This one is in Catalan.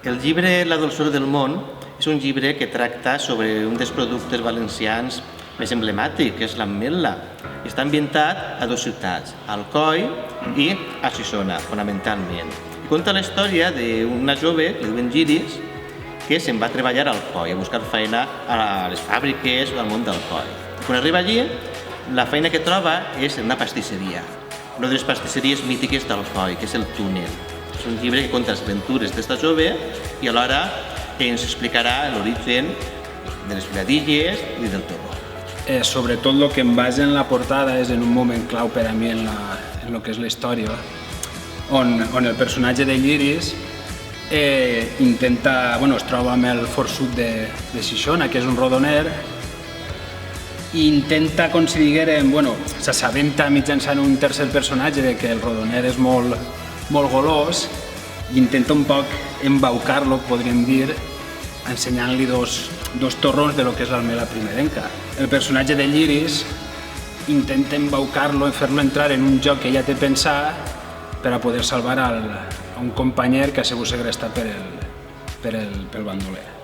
El llibre La dolçor del món és un llibre que tracta sobre un dels productes valencians més emblemàtic, que és l'ametla. Està ambientat a dues ciutats, Alcoi i a Xixona, fonamentalment. Conta la història d'una jove, que diuen Lliris, que se'n va a treballar a Alcoi, a buscar feina a les fàbriques o al món d'Alcoi. Quan arriba allí, la feina que troba és en una pastisseria, una de les pastisseries mítiques d'Alcoi, que és el Túnel. És un llibre que conta les aventures d'esta jove i alhora ens explicarà l'origen de les filadilles i del torró. Sobretot el que em basa en la portada és en un moment clau per a mi en el que és la història, on el personatge de Lliris es troba amb el forçut de Xixona, que és un rodoner, i intenta, com si diguérem, s'assabenta mitjançant un tercer personatge de que el rodoner és molt golós i intenta un poc embaucar-lo, podríem dir, ensenyant-li dos torrons de lo que és l'almela primerenca. El personatge de Lliris intenta embaucar-lo i fer-lo entrar en un joc que ella té pensat per a poder salvar a un companyer que ha sigut segrestat pel bandoler.